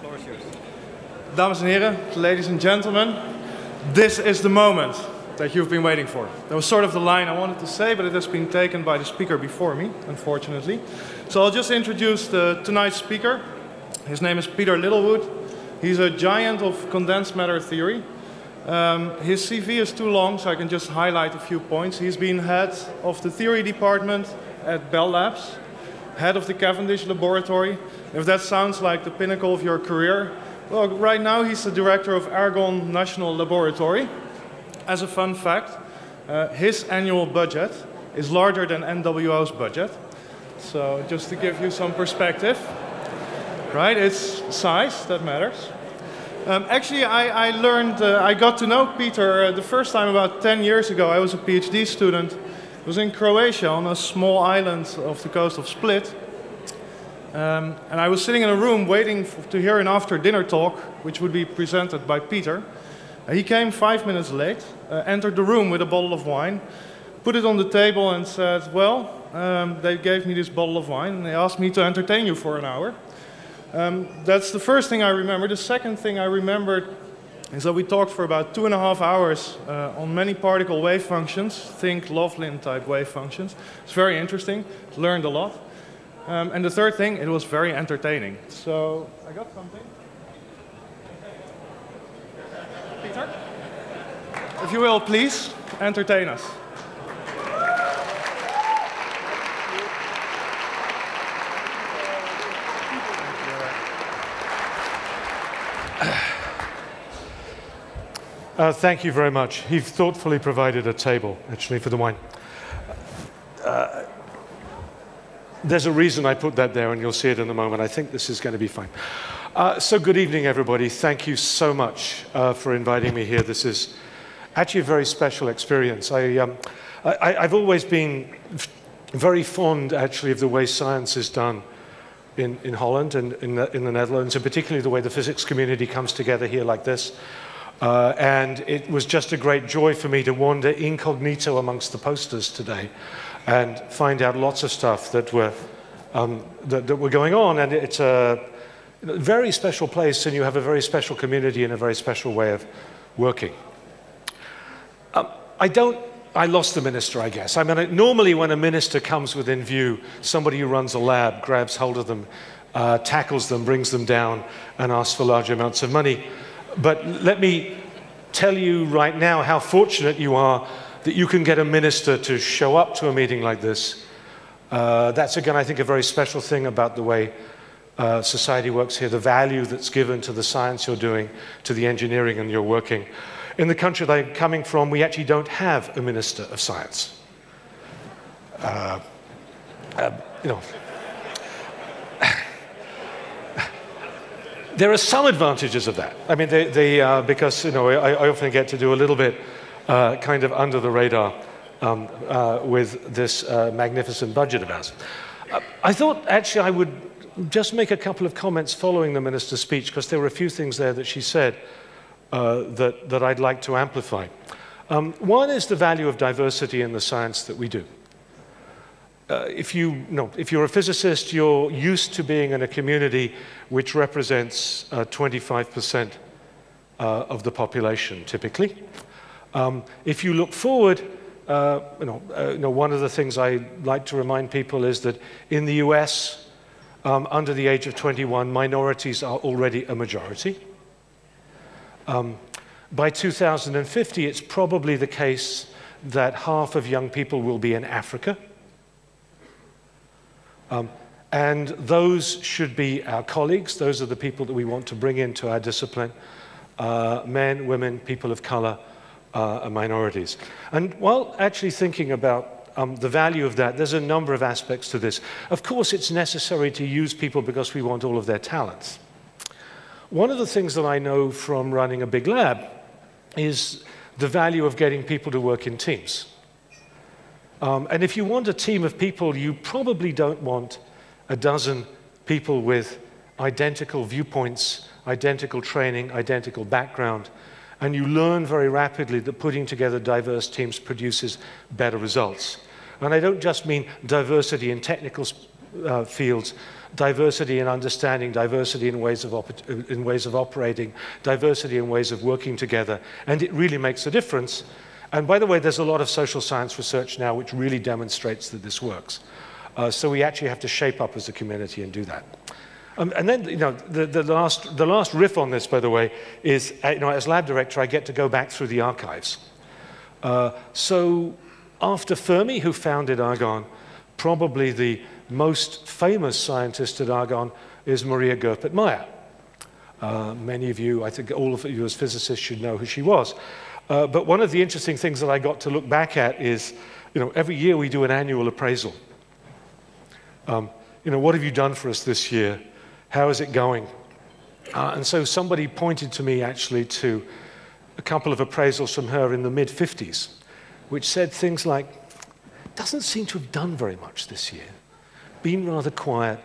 floor is yours. Dames en heren, ladies and gentlemen, this is the moment that you've been waiting for. That was sort of the line I wanted to say, but it has been taken by the speaker before me, unfortunately. So I'll just introduce tonight's speaker. His name is Peter Littlewood. He's a giant of condensed matter theory. His CV is too long, so I can just highlight a few points. He's been head of the theory department at Bell Labs, head of the Cavendish laboratory. If that sounds like the pinnacle of your career, well, right now he's the director of Argonne National Laboratory. As a fun fact, his annual budget is larger than NWO's budget. So just to give you some perspective, right? It's size that matters. Actually, I got to know Peter the first time about 10 years ago. I was a PhD student. It was in Croatia on a small island off the coast of Split. And I was sitting in a room waiting to hear an after-dinner talk, which would be presented by Peter. He came 5 minutes late, entered the room with a bottle of wine, put it on the table and said, well, they gave me this bottle of wine and they asked me to entertain you for an hour. That's the first thing I remember. The second thing I remembered is that we talked for about 2.5 hours on many particle wave functions, think Loveland type wave functions. It's very interesting, learned a lot. And the third thing, it was very entertaining. So I got something. Peter, if you will, please entertain us. Thank you very much. He thoughtfully provided a table, actually, for the wine. There's a reason I put that there, and you'll see it in a moment. I think this is going to be fine. So good evening, everybody. Thank you so much for inviting me here. This is actually a very special experience. I've always been very fond, actually, of the way science is done in Holland and in the Netherlands, and particularly the way the physics community comes together here like this. And it was just a great joy for me to wander incognito amongst the posters today and find out lots of stuff that were going on. And it's a very special place, and you have a very special community and a very special way of working. I lost the minister, I guess. I mean, normally when a minister comes within view, somebody who runs a lab grabs hold of them, tackles them, brings them down, and asks for large amounts of money. But let me tell you right now how fortunate you are that you can get a minister to show up to a meeting like this. That's, again, I think, a very special thing about the way society works here, the value that's given to the science you're doing, to the engineering and you're working. In the country that I'm coming from, we actually don't have a minister of science. You know. There are some advantages of that. I mean, because you know, I often get to do a little bit kind of under the radar with this magnificent budget of ours. I thought actually I would just make a couple of comments following the minister's speech, because there were a few things there that she said that I'd like to amplify. One is the value of diversity in the science that we do. If you're a physicist, you're used to being in a community which represents 25% of the population, typically. If you look forward, one of the things I like to remind people is that in the US, under the age of 21, minorities are already a majority. By 2050, it's probably the case that half of young people will be in Africa. And those should be our colleagues. Those are the people that we want to bring into our discipline. Men, women, people of color, and minorities. And while actually thinking about the value of that, there's a number of aspects to this. Of course, it's necessary to use people because we want all of their talents. One of the things that I know from running a big lab is the value of getting people to work in teams. And if you want a team of people, you probably don't want a dozen people with identical viewpoints, identical training, identical background. And you learn very rapidly that putting together diverse teams produces better results. And I don't just mean diversity in technical fields, diversity in understanding, diversity in ways of operating, diversity in ways of working together, and it really makes a difference. And by the way, there's a lot of social science research now which really demonstrates that this works. So we actually have to shape up as a community and do that. And then, the last riff on this, by the way, is, as lab director, I get to go back through the archives. So after Fermi, who founded argon, probably the most famous scientist at argon is Maria Goeppert-Mayer. Many of you, I think all of you as physicists should know who she was. But one of the interesting things that I got to look back at is, every year we do an annual appraisal. What have you done for us this year? How is it going? And so somebody pointed to me actually to a couple of appraisals from her in the mid-50s, which said things like, doesn't seem to have done very much this year, been rather quiet,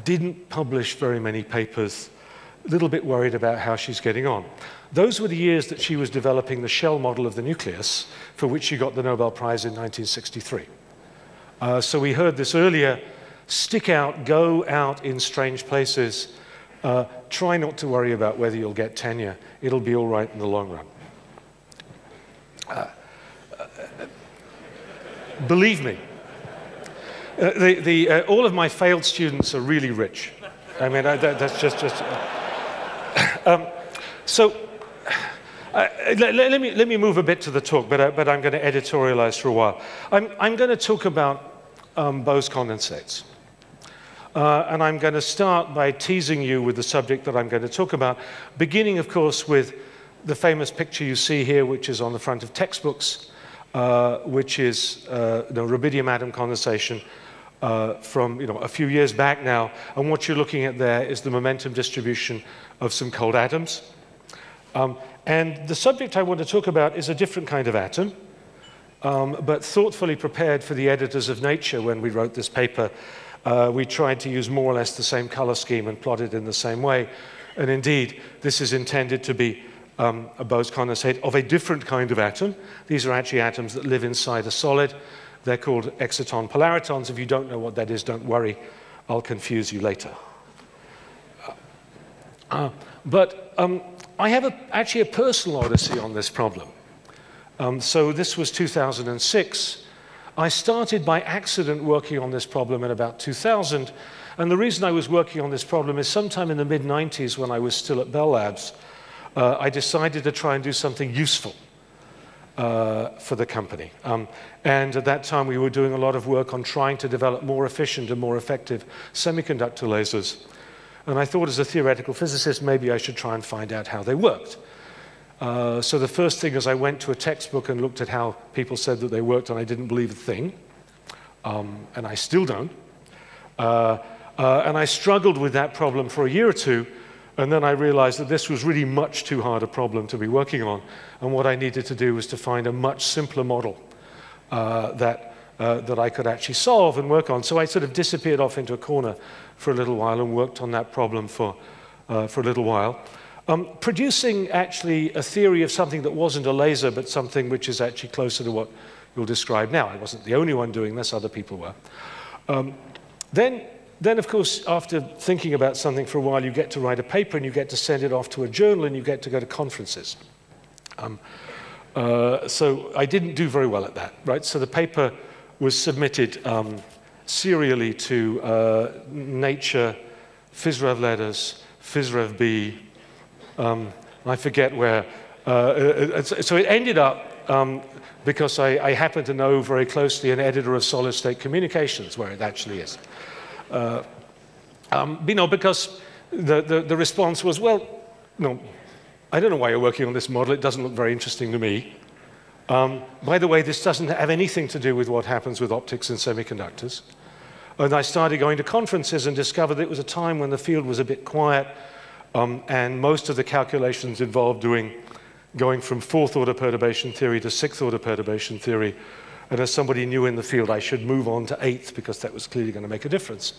didn't publish very many papers, a little bit worried about how she's getting on. Those were the years that she was developing the shell model of the nucleus, for which she got the Nobel Prize in 1963. So we heard this earlier, stick out, go out in strange places, try not to worry about whether you'll get tenure. It'll be all right in the long run. Believe me, all of my failed students are really rich. I mean, that's just so let me move a bit to the talk, but I'm going to editorialize for a while. I'm going to talk about Bose condensates. And I'm going to start by teasing you with the subject that I'm going to talk about, beginning, of course, with the famous picture you see here, which is on the front of textbooks, which is the rubidium atom condensation from a few years back now. And what you're looking at there is the momentum distribution of some cold atoms. And the subject I want to talk about is a different kind of atom, but thoughtfully prepared for the editors of Nature when we wrote this paper. We tried to use more or less the same color scheme and plot it in the same way. And indeed, this is intended to be a Bose condensate of a different kind of atom. These are actually atoms that live inside a solid. They're called exciton-polaritons. If you don't know what that is, don't worry. I'll confuse you later. But I have actually a personal odyssey on this problem. So this was 2006. I started by accident working on this problem in about 2000. And the reason I was working on this problem is sometime in the mid-90s when I was still at Bell Labs, I decided to try and do something useful for the company. And at that time, we were doing a lot of work on trying to develop more efficient and more effective semiconductor lasers. And I thought as a theoretical physicist, maybe I should try and find out how they worked. So the first thing is I went to a textbook and looked at how people said that they worked, and I didn't believe a thing. And I still don't. And I struggled with that problem for a year or two, and then I realized that this was really much too hard a problem to be working on. And what I needed to do was to find a much simpler model that I could actually solve and work on. So I sort of disappeared off into a corner for a little while and worked on that problem for a little while. Producing actually a theory of something that wasn't a laser, but something which is actually closer to what you'll describe now. I wasn't the only one doing this, other people were. Then, of course, after thinking about something for a while, you get to write a paper and you get to send it off to a journal and you get to go to conferences. So I didn't do very well at that, right? So the paper was submitted serially to Nature, PhysRev Letters, PhysRev B, I forget where. So it ended up, because I happen to know very closely an editor of Solid State Communications, where it actually is. Because the response was, well, no, I don't know why you're working on this model. It doesn't look very interesting to me. By the way, this doesn't have anything to do with what happens with optics and semiconductors. And I started going to conferences and discovered that it was a time when the field was a bit quiet, and most of the calculations involved going from fourth-order perturbation theory to sixth-order perturbation theory. And as somebody new in the field, I should move on to eighth, because that was clearly going to make a difference.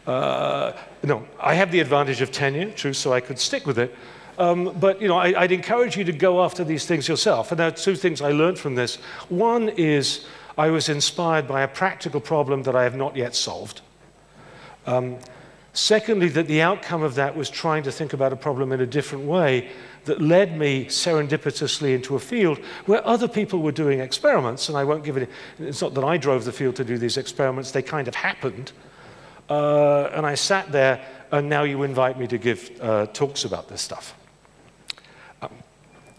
No, I have the advantage of tenure, true, so I could stick with it. But I'd encourage you to go after these things yourself. And there are two things I learned from this. One is I was inspired by a practical problem that I have not yet solved. Secondly, that the outcome of that was trying to think about a problem in a different way that led me serendipitously into a field where other people were doing experiments, and I won't give it, it's not that I drove the field to do these experiments, they kind of happened. And I sat there, and now you invite me to give talks about this stuff.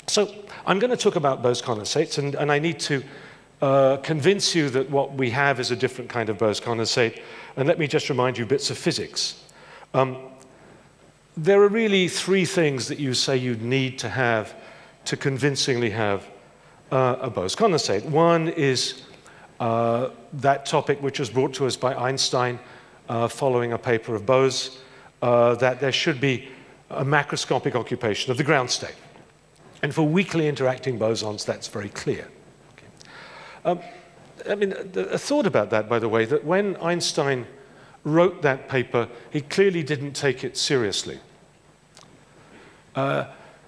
So I'm going to talk about Bose condensates, and I need to convince you that what we have is a different kind of Bose condensate. And let me just remind you bits of physics. There are really three things that you say you'd need to have to convincingly have a Bose condensate. One is that topic which was brought to us by Einstein following a paper of Bose, that there should be a macroscopic occupation of the ground state. And for weakly interacting bosons, that's very clear. Okay. I mean, a thought about that, by the way, that when Einstein wrote that paper, he clearly didn't take it seriously.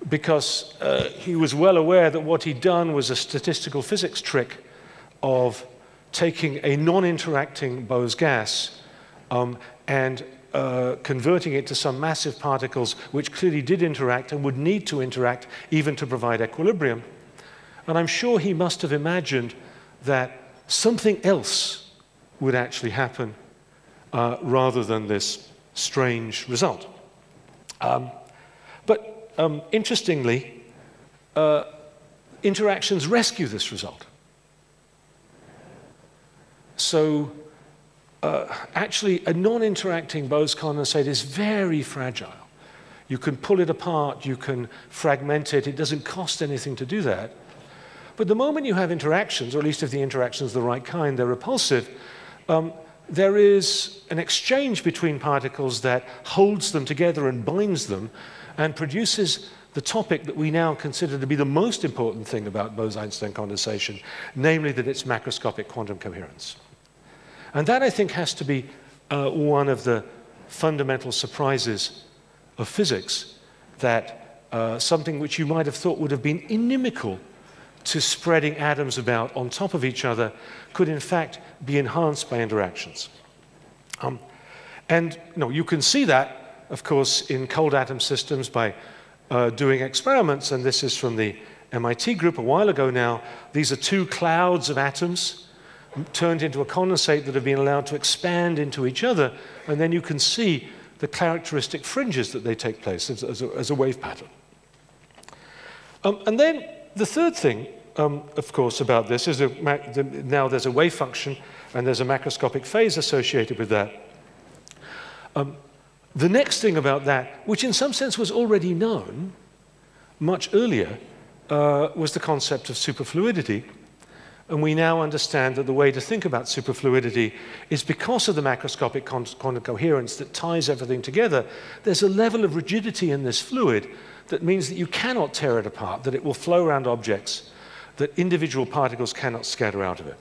Because he was well aware that what he'd done was a statistical physics trick of taking a non-interacting Bose gas and converting it to some massive particles which clearly did interact and would need to interact even to provide equilibrium. And I'm sure he must have imagined that something else would actually happen rather than this strange result. But interestingly, interactions rescue this result. So actually, a non-interacting Bose condensate is very fragile. You can pull it apart, you can fragment it, it doesn't cost anything to do that. But the moment you have interactions, or at least if the interactions are the right kind, they're repulsive, there is an exchange between particles that holds them together and binds them and produces the topic that we now consider to be the most important thing about Bose-Einstein condensation, namely that it's macroscopic quantum coherence. And that, I think, has to be one of the fundamental surprises of physics, that something which you might have thought would have been inimical to spreading atoms about on top of each other could, in fact, be enhanced by interactions. And you can see that, of course, in cold atom systems by doing experiments, and this is from the MIT group a while ago now. These are two clouds of atoms turned into a condensate that have been allowed to expand into each other, and then you can see the characteristic fringes that they take place as a wave pattern. And then the third thing, of course, about this is now there's a wave function and there's a macroscopic phase associated with that. The next thing about that, which in some sense was already known much earlier, was the concept of superfluidity. And we now understand that the way to think about superfluidity is because of the macroscopic quantum coherence that ties everything together, there's a level of rigidity in this fluid that means that you cannot tear it apart, that it will flow around objects, that individual particles cannot scatter out of it.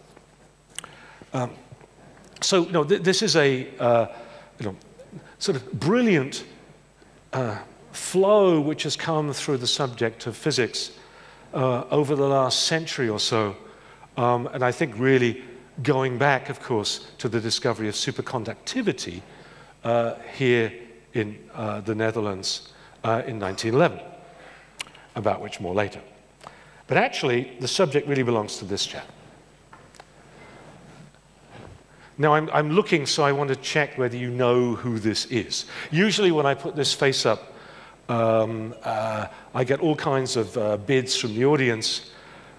So this is a sort of brilliant flow which has come through the subject of physics over the last century or so. And I think really going back, of course, to the discovery of superconductivity here in the Netherlands in 1911, about which more later. But actually, the subject really belongs to this chap. Now, I'm looking, so I want to check whether you know who this is. Usually when I put this face up, I get all kinds of bids from the audience.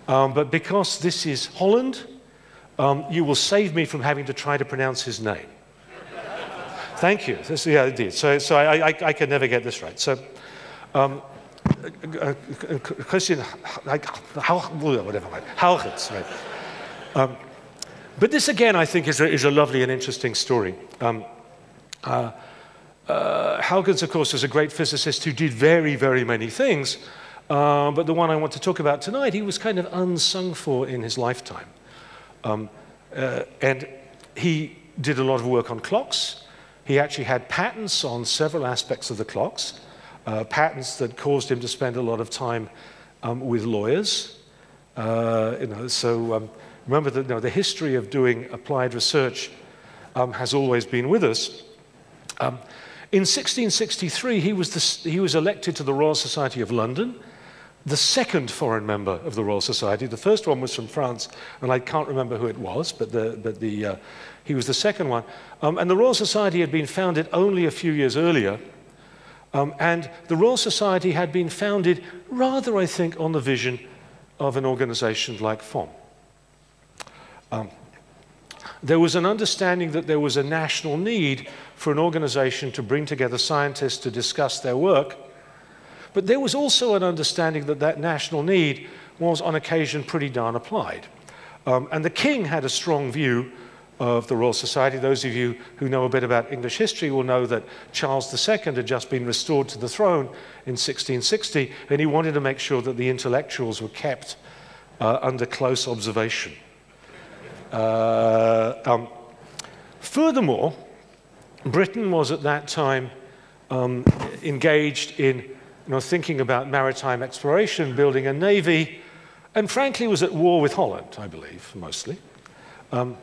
But because this is Holland, you will save me from having to try to pronounce his name. Thank you. Yeah, indeed. So I can never get this right. So, Christian, whatever, Haugens, right? But this, again, I think is a lovely and interesting story. Huygens, of course, was a great physicist who did very, very many things. But the one I want to talk about tonight, he was kind of unsung for in his lifetime. And he did a lot of work on clocks. He actually had patents on several aspects of the clocks, patents that caused him to spend a lot of time with lawyers. Remember that the history of doing applied research has always been with us. In 1663, he was elected to the Royal Society of London, the second foreign member of the Royal Society. The first one was from France, and I can't remember who it was, but he was the second one. And the Royal Society had been founded only a few years earlier, and the Royal Society had been founded rather, I think, on the vision of an organization like FOM. There was an understanding that there was a national need for an organization to bring together scientists to discuss their work, but there was also an understanding that that national need was on occasion pretty darn applied. And the King had a strong view of the Royal Society. Those of you who know a bit about English history will know that Charles II had just been restored to the throne in 1660, and he wanted to make sure that the intellectuals were kept under close observation. Furthermore, Britain was at that time engaged in thinking about maritime exploration, building a navy, and frankly was at war with Holland, I believe, mostly. So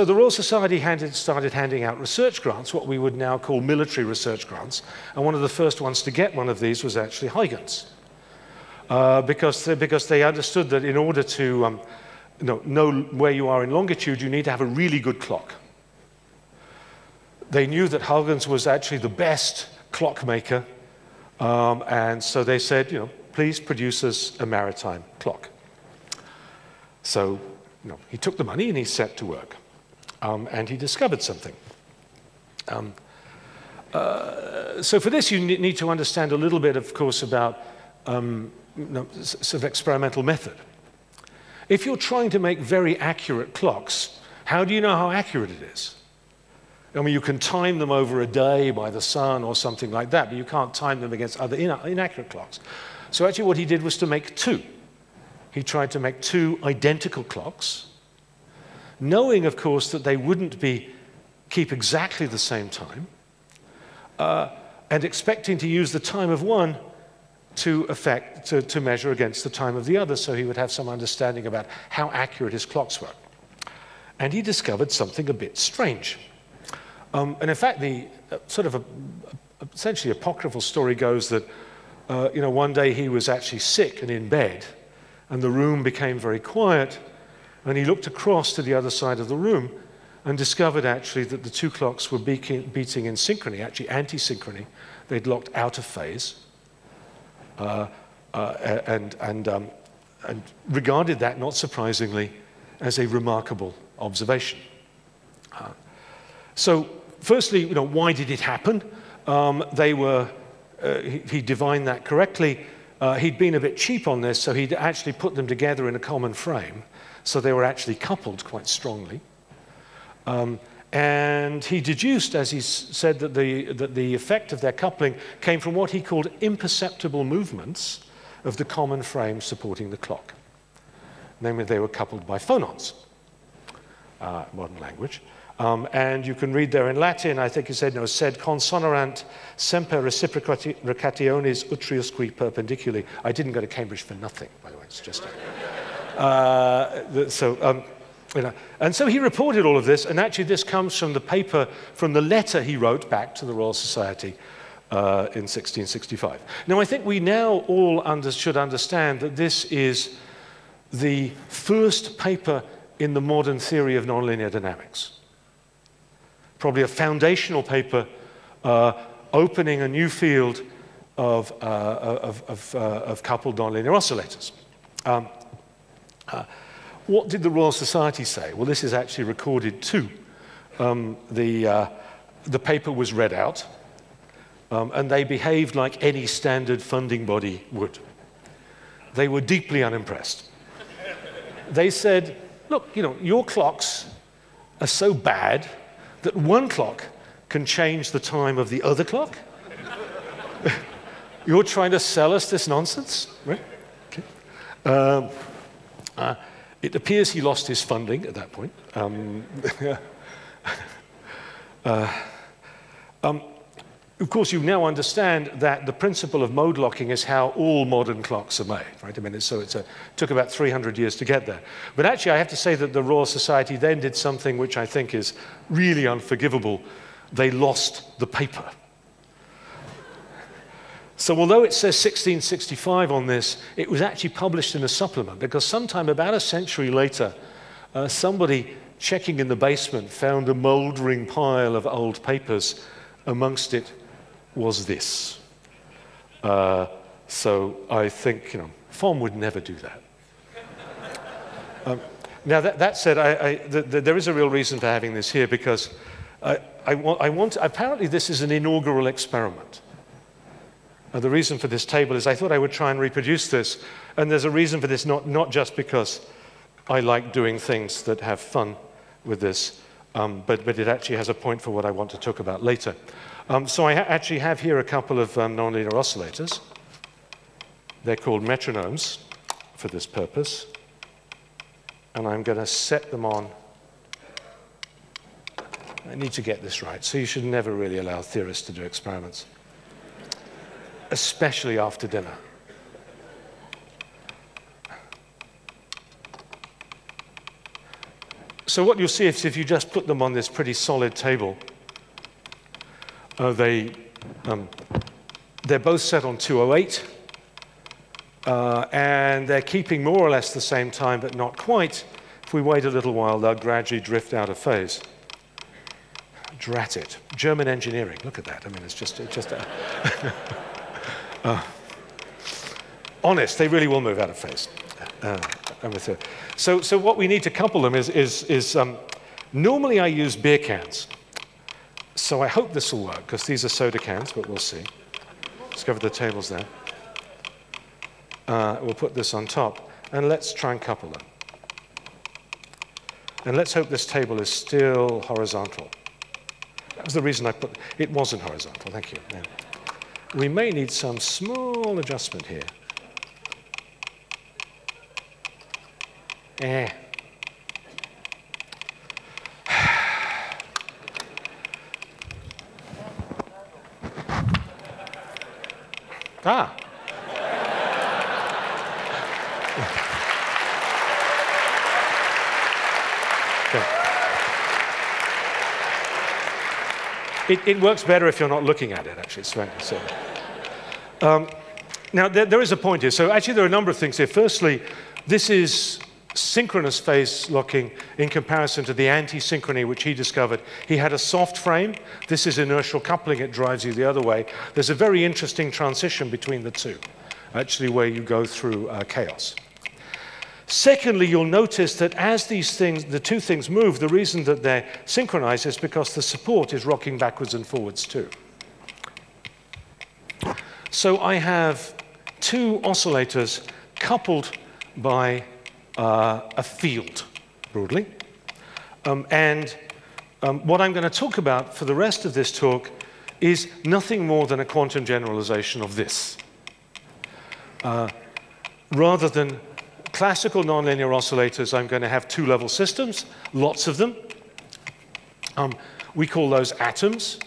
the Royal Society started handing out research grants, what we would now call military research grants, and one of the first ones to get one of these was actually Huygens, because they understood that in order to know where you are in longitude, you need to have a really good clock. They knew that Huygens was actually the best clockmaker, and so they said, please produce us a maritime clock. So he took the money and he set to work, and he discovered something. So for this, you need to understand a little bit, of course, about sort of experimental method. If you're trying to make very accurate clocks, how do you know how accurate it is? I mean, you can time them over a day by the sun or something like that, but you can't time them against other inaccurate clocks. So actually what he did was to make two. He tried to make two identical clocks, knowing, of course, that they wouldn't keep exactly the same time, and expecting to use the time of one to measure against the time of the other, so he would have some understanding about how accurate his clocks were. And he discovered something a bit strange. And in fact, the sort of essentially apocryphal story goes that one day he was actually sick and in bed, and the room became very quiet, and he looked across to the other side of the room and discovered actually that the two clocks were beating in synchrony, actually anti-synchrony. They'd locked out of phase, and regarded that, not surprisingly, as a remarkable observation. So firstly, why did it happen? He divined that correctly. He'd been a bit cheap on this, so he'd actually put them together in a common frame, so they were actually coupled quite strongly. And he deduced, as he said, that the effect of their coupling came from what he called imperceptible movements of the common frame supporting the clock. Namely, they were coupled by phonons, modern language. And you can read there in Latin, I think he said, sed consonorant semper reciprocationis utriusque perpendiculi. I didn't go to Cambridge for nothing, by the way, it's just and so he reported all of this, and actually this comes from the paper, from the letter he wrote back to the Royal Society in 1665. Now, I think we now all should understand that this is the first paper in the modern theory of nonlinear dynamics. Probably a foundational paper opening a new field of coupled nonlinear oscillators. What did the Royal Society say? Well, this is actually recorded too. The paper was read out, and they behaved like any standard funding body would. They were deeply unimpressed. They said, look, your clocks are so bad that one clock can change the time of the other clock? You're trying to sell us this nonsense? Right? Okay. It appears he lost his funding at that point. Of course, you now understand that the principle of mode locking is how all modern clocks are made, right? I mean, it took about 300 years to get there. But actually, I have to say that the Royal Society then did something which I think is really unforgivable. they lost the paper. So although it says 1665 on this, it was actually published in a supplement, because sometime about a century later, somebody checking in the basement found a mouldering pile of old papers. Amongst it was this. So I think, FOM would never do that. Now, that said, there is a real reason for having this here, because apparently this is an inaugural experiment. The reason for this table is I thought I would try and reproduce this, and there's a reason for this, not just because I like doing things that have fun with this, but it actually has a point for what I want to talk about later. So I actually have here a couple of nonlinear oscillators. They're called metronomes for this purpose, and I'm going to set them on. I need to get this right, so you should never really allow theorists to do experiments, especially after dinner. So what you'll see is if you just put them on this pretty solid table, they're both set on 208, and they're keeping more or less the same time, but not quite. If we wait a little while, they'll gradually drift out of phase. Drat it. German engineering, look at that. I mean, it's just honest, they really will move out of phase. So what we need to couple them is normally I use beer cans. So I hope this will work, because these are soda cans, but we'll see. Discover the tables there. We'll put this on top, and let's try and couple them. And let's hope this table is still horizontal. That was the reason I put it. Wasn't horizontal, thank you. Yeah. We may need some small adjustment here. Ah. It works better if you're not looking at it, actually. It's very, so. Now, there is a point here. So actually, there are a number of things here. Firstly, this is synchronous phase locking in comparison to the anti-synchrony, which he discovered. He had a soft frame. This is inertial coupling. It drives you the other way. There's a very interesting transition between the two, actually, where you go through chaos. Secondly, you'll notice that as these things, the two things move, the reason that they're synchronized is because the support is rocking backwards and forwards too. So I have two oscillators coupled by a field, broadly. What I'm going to talk about for the rest of this talk is nothing more than a quantum generalization of this. Rather than classical nonlinear oscillators, I'm going to have two-level systems, lots of them. We call those atoms,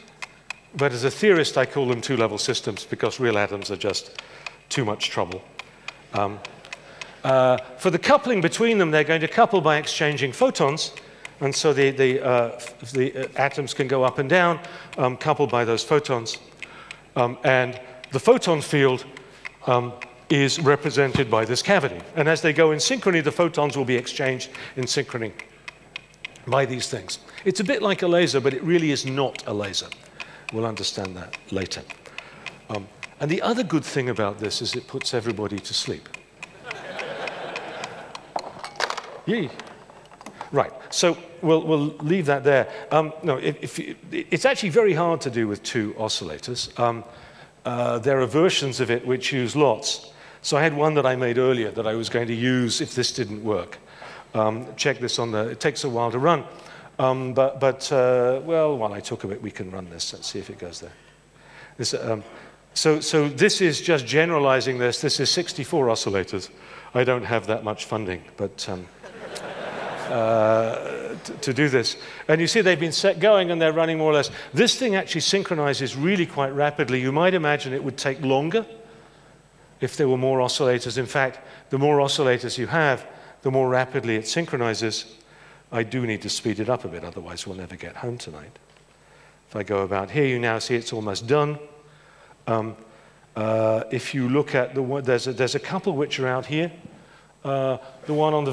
but as a theorist, I call them two-level systems because real atoms are just too much trouble. For the coupling between them, they're going to couple by exchanging photons, and so the atoms can go up and down, coupled by those photons. And the photon field is represented by this cavity. And as they go in synchrony, the photons will be exchanged in synchrony by these things. It's a bit like a laser, but it really is not a laser. We'll understand that later. And the other good thing about this is it puts everybody to sleep. Yee. Right, so we'll leave that there. No, it's actually very hard to do with two oscillators. There are versions of it which use lots. So I had one that I made earlier that I was going to use if this didn't work. Check this on the, it takes a while to run. Well, while I talk about it, we can run this. Let's see if it goes there. This, so this is just generalizing this. This is 64 oscillators. I don't have that much funding, but to do this. And you see they've been set going and they're running more or less. This thing actually synchronizes really quite rapidly. You might imagine it would take longer if there were more oscillators. In fact, the more oscillators you have, the more rapidly it synchronizes. I do need to speed it up a bit, otherwise we'll never get home tonight. If I go about here, you now see it's almost done. If you look at the one, there's a couple which are out here. The one on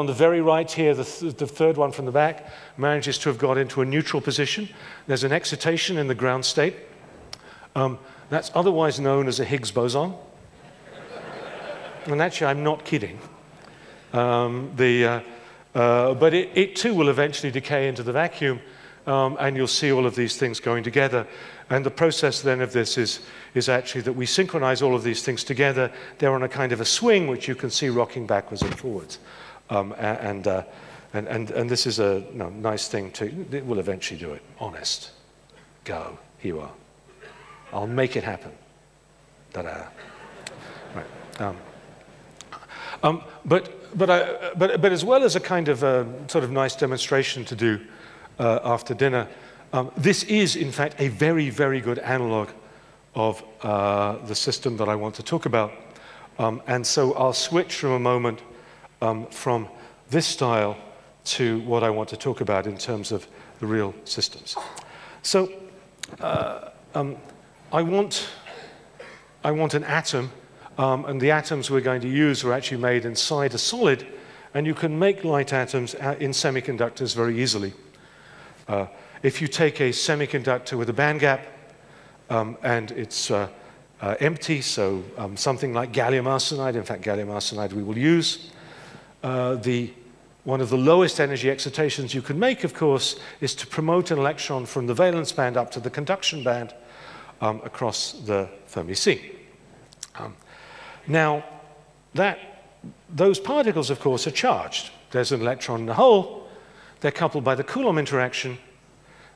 the very right here, the third one from the back, manages to have got into a neutral position. There's an excitation in the ground state. That's otherwise known as a Higgs boson. And actually, I'm not kidding. But it too will eventually decay into the vacuum, and you'll see all of these things going together. And the process then of this is actually that we synchronize all of these things together. They're on a kind of a swing, which you can see rocking backwards and forwards. And this is a nice thing it will eventually do it. Honest. Go. Here you are. I'll make it happen. Ta-da. Right. But as well as a kind of sort of nice demonstration to do after dinner, this is, in fact, a very, very good analog of the system that I want to talk about. And so I'll switch from a moment from this style to what I want to talk about in terms of the real systems. So I want an atom, and the atoms we're going to use are actually made inside a solid, and you can make light atoms in semiconductors very easily. If you take a semiconductor with a band gap, and it's empty, so something like gallium arsenide, in fact, gallium arsenide we will use. One of the lowest energy excitations you can make, of course, is to promote an electron from the valence band up to the conduction band across the Fermi sea. Now, those particles, of course, are charged. There's an electron in the hole. They're coupled by the Coulomb interaction,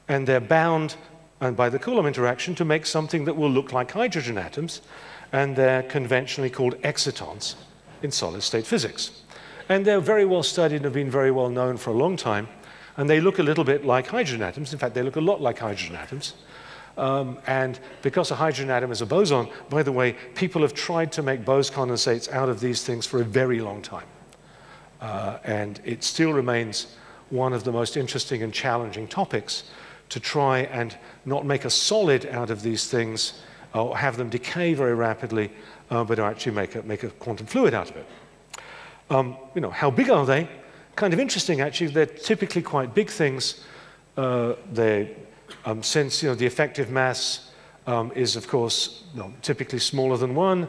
and they're bound by the Coulomb interaction to make something that will look like hydrogen atoms, and they're conventionally called excitons in solid-state physics. And they're very well studied and have been very well known for a long time, and they look a little bit like hydrogen atoms. In fact, they look a lot like hydrogen atoms. And because a hydrogen atom is a boson, by the way, people have tried to make Bose condensates out of these things for a very long time. And it still remains one of the most interesting and challenging topics to try and not make a solid out of these things or have them decay very rapidly, but to actually make a quantum fluid out of it. How big are they? Kind of interesting, actually. They're typically quite big things. Since the effective mass is, of course, typically smaller than 1,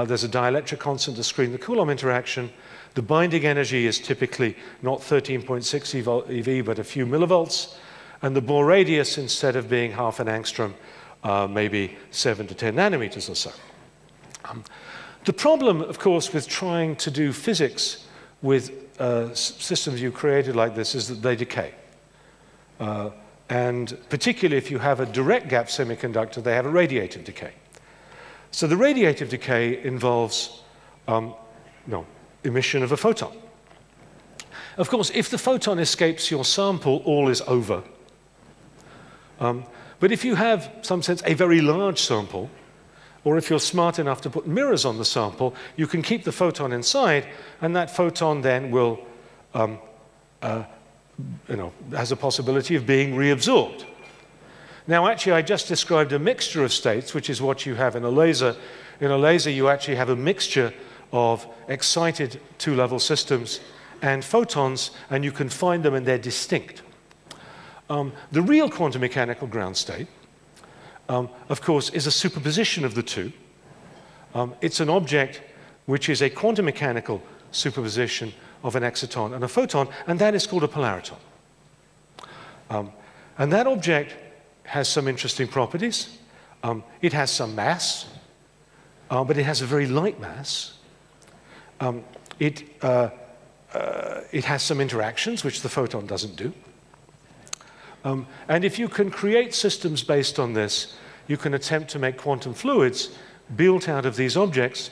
there's a dielectric constant to screen the Coulomb interaction. The binding energy is typically not 13.6 eV, but a few millivolts. And the Bohr radius, instead of being half an angstrom, maybe 7 to 10 nanometers or so. The problem, of course, with trying to do physics with systems you created like this is that they decay. And particularly if you have a direct gap semiconductor, they have a radiative decay. So the radiative decay involves emission of a photon. Of course, if the photon escapes your sample, all is over. But if you have, in some sense, a very large sample, or if you're smart enough to put mirrors on the sample, you can keep the photon inside, and that photon then will, has a possibility of being reabsorbed. Now, actually, I just described a mixture of states, which is what you have in a laser. In a laser, you actually have a mixture of excited two-level systems and photons, and you can find them, and they're distinct. The real quantum mechanical ground state, of course, is a superposition of the two. It's an object which is a quantum mechanical superposition of an exciton and a photon, and that is called a polariton. And that object has some interesting properties. It has some mass, but it has a very light mass. It has some interactions, which the photon doesn't do. And if you can create systems based on this, you can attempt to make quantum fluids built out of these objects.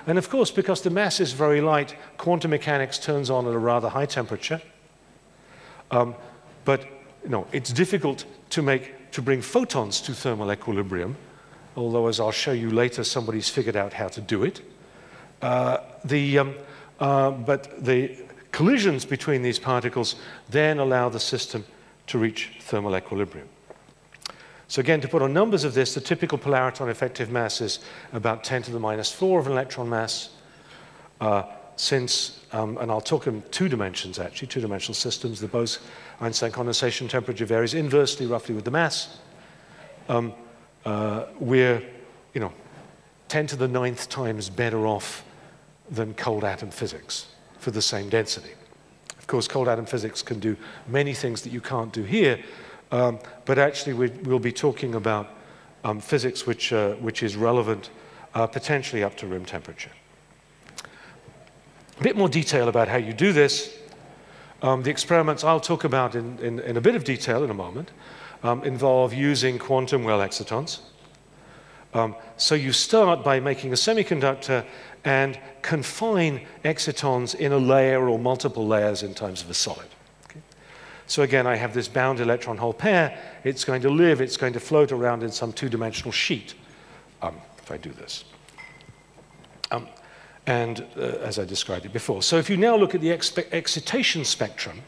And of course, because the mass is very light, quantum mechanics turns on at a rather high temperature. But it's difficult to bring photons to thermal equilibrium, although, as I'll show you later, somebody's figured out how to do it. But the collisions between these particles then allow the system to reach thermal equilibrium. So again, to put on numbers of this, the typical polariton effective mass is about 10 to the minus 4 of an electron mass. And I'll talk in 2 dimensions actually, 2-dimensional systems, the Bose-Einstein condensation temperature varies inversely roughly with the mass. We're, 10 to the 9th times better off than cold atom physics for the same density. Of course, cold atom physics can do many things that you can't do here, but actually we'll be talking about physics which is relevant potentially up to room temperature. A bit more detail about how you do this. The experiments I'll talk about in a bit of detail in a moment involve using quantum well excitons. So you start by making a semiconductor and confine excitons in a layer or multiple layers in terms of a solid. Okay? So again, I have this bound electron hole pair. It's going to live, it's going to float around in some 2-dimensional sheet if I do this. As I described it before. So if you now look at the excitation spectrum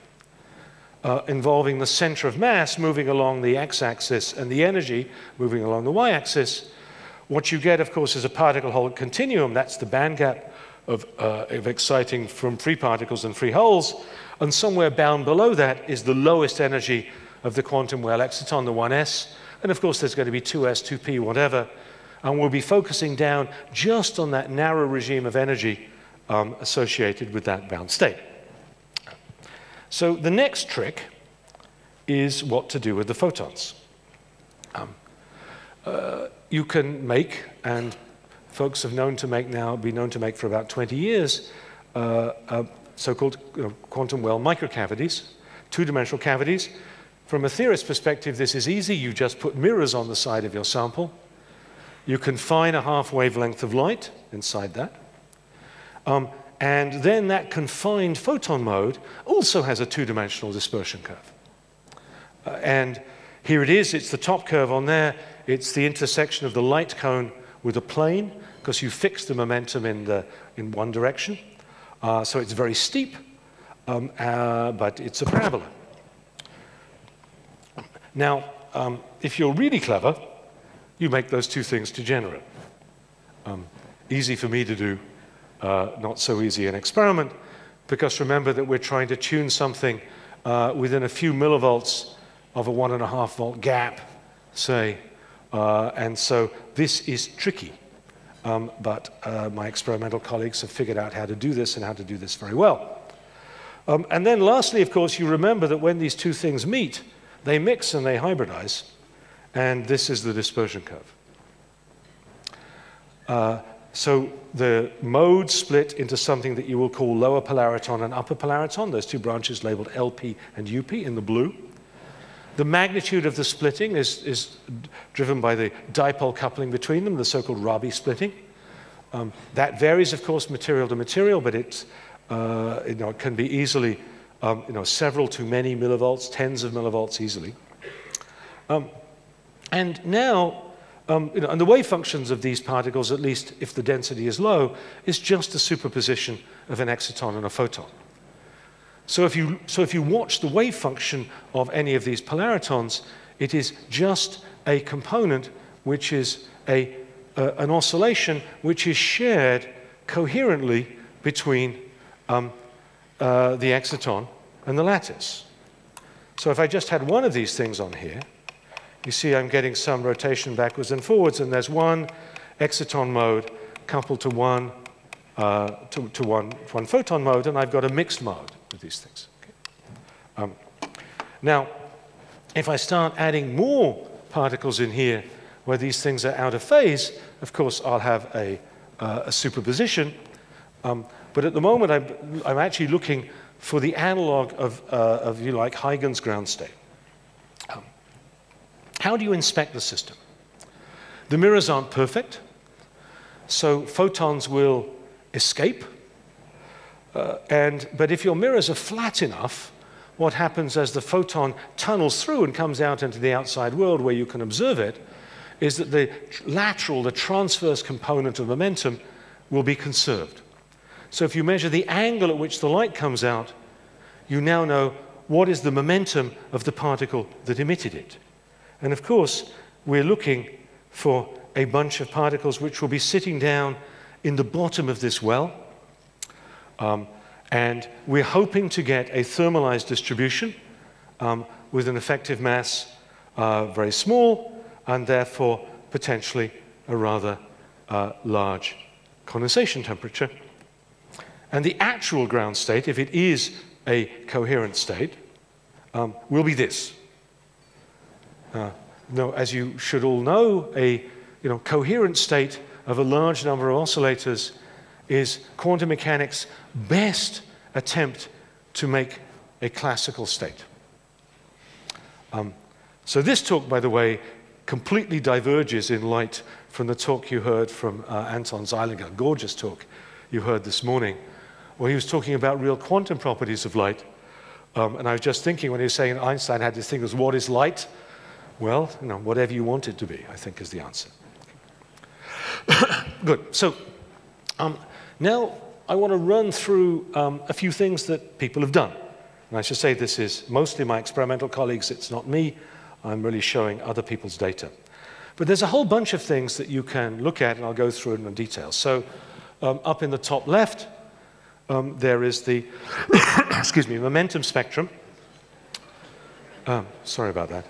involving the center of mass moving along the x-axis and the energy moving along the y-axis, what you get, of course, is a particle-hole continuum. That's the band gap of exciting from free particles and free holes. And somewhere bound below that is the lowest energy of the quantum well exciton, the 1s. And of course, there's going to be 2s, 2p, whatever. And we'll be focusing down just on that narrow regime of energy associated with that bound state. So the next trick is what to do with the photons. You can make, and folks have known to make now, been known to make for about 20 years, so-called quantum well microcavities, 2-dimensional cavities. From a theorist's perspective, this is easy. You just put mirrors on the side of your sample. You confine a half wavelength of light inside that. And then that confined photon mode also has a 2-dimensional dispersion curve. And here it is. It's the top curve on there. It's the intersection of the light cone with a plane, because you fix the momentum in one direction. So it's very steep, but it's a parabola. Now, if you're really clever, you make those 2 things degenerate. Easy for me to do, not so easy an experiment, because remember that we're trying to tune something within a few millivolts of a 1.5 volt gap, say. And so this is tricky. But my experimental colleagues have figured out how to do this and how to do this very well. And then lastly, of course, you remember that when these 2 things meet, they mix and they hybridize. And this is the dispersion curve. So the modes split into something that you will call lower polariton and upper polariton, those 2 branches labeled LP and UP in the blue. The magnitude of the splitting is driven by the dipole coupling between them, the so-called Rabi splitting. That varies, of course, material to material, but it can be easily several to many millivolts, tens of millivolts easily. And now, and the wave functions of these particles, at least if the density is low, is just a superposition of an exciton and a photon. So if you watch the wave function of any of these polaritons, it is just a component which is an oscillation which is shared coherently between the exciton and the lattice. So if I just had one of these things on here, you see I'm getting some rotation backwards and forwards, and there's one exciton mode coupled to one photon mode, and I've got a mixed mode with these things. Okay. Now, if I start adding more particles in here where these things are out of phase, of course, I'll have a superposition. But at the moment, I'm actually looking for the analog of if you like, Huygens ground state. How do you inspect the system? The mirrors aren't perfect, so photons will escape. But if your mirrors are flat enough, what happens as the photon tunnels through and comes out into the outside world where you can observe it, is that the lateral, the transverse component of momentum will be conserved. So if you measure the angle at which the light comes out, you now know what is the momentum of the particle that emitted it. And of course, we're looking for a bunch of particles which will be sitting down in the bottom of this well. And we're hoping to get a thermalized distribution with an effective mass very small, and therefore potentially a rather large condensation temperature. And the actual ground state, if it is a coherent state, will be this. Now, as you should all know, a coherent state of a large number of oscillators is quantum mechanics' best attempt to make a classical state. So this talk, by the way, completely diverges in light from the talk you heard from Anton Zeilinger, gorgeous talk you heard this morning, where he was talking about real quantum properties of light. And I was just thinking when he was saying Einstein had this thing as what is light? Well, whatever you want it to be, I think is the answer. Good. So now I want to run through a few things that people have done. And I should say this is mostly my experimental colleagues. It's not me. I'm really showing other people's data. But there's a whole bunch of things that you can look at, and I'll go through it in detail. So up in the top left, there is the excuse me, momentum spectrum. Sorry about that.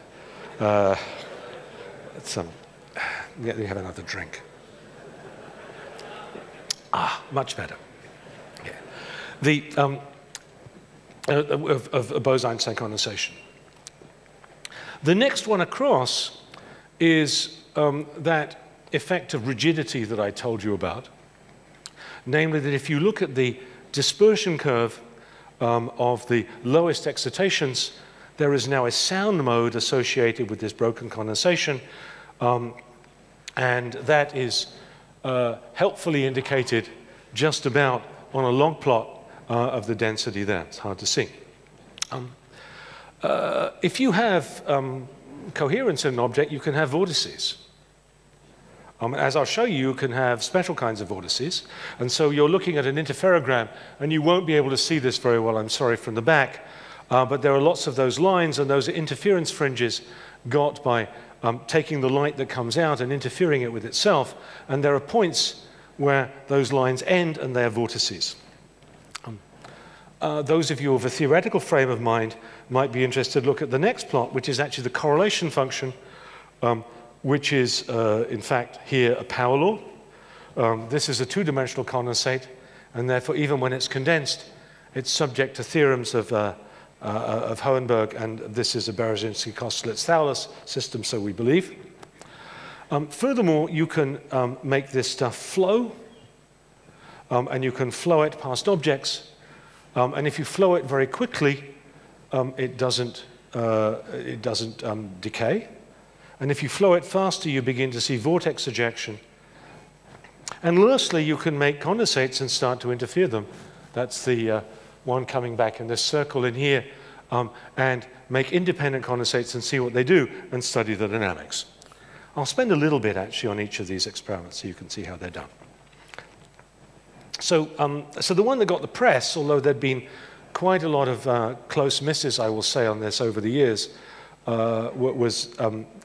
Let me have another drink. Much better. Yeah. The of Bose-Einstein condensation. The next one across is that effect of rigidity that I told you about. Namely, that if you look at the dispersion curve of the lowest excitations, there is now a sound mode associated with this broken condensation, and that is helpfully indicated just about on a log plot of the density there. It's hard to see. If you have coherence in an object, you can have vortices. As I'll show you, you can have special kinds of vortices. And so you're looking at an interferogram, and you won't be able to see this very well, I'm sorry, from the back. But there are lots of those lines, and those are interference fringes got by taking the light that comes out and interfering it with itself. And there are points where those lines end, and they're vortices. Those of you with a theoretical frame of mind might be interested to look at the next plot, which is actually the correlation function, which is, in fact, here a power law. This is a two-dimensional condensate, and therefore, even when it's condensed, it's subject to theorems of Hohenberg, and this is a Berezinski-Kosterlitz-Thouless system, so we believe. Furthermore, you can make this stuff flow, and you can flow it past objects. And if you flow it very quickly, it doesn't decay. And if you flow it faster, you begin to see vortex ejection. And lastly, you can make condensates and start to interfere them. That's the one coming back in this circle in here, and make independent condensates and see what they do and study the dynamics. I'll spend a little bit, actually, on each of these experiments so you can see how they're done. So the one that got the press, although there'd been quite a lot of close misses, I will say, on this over the years, was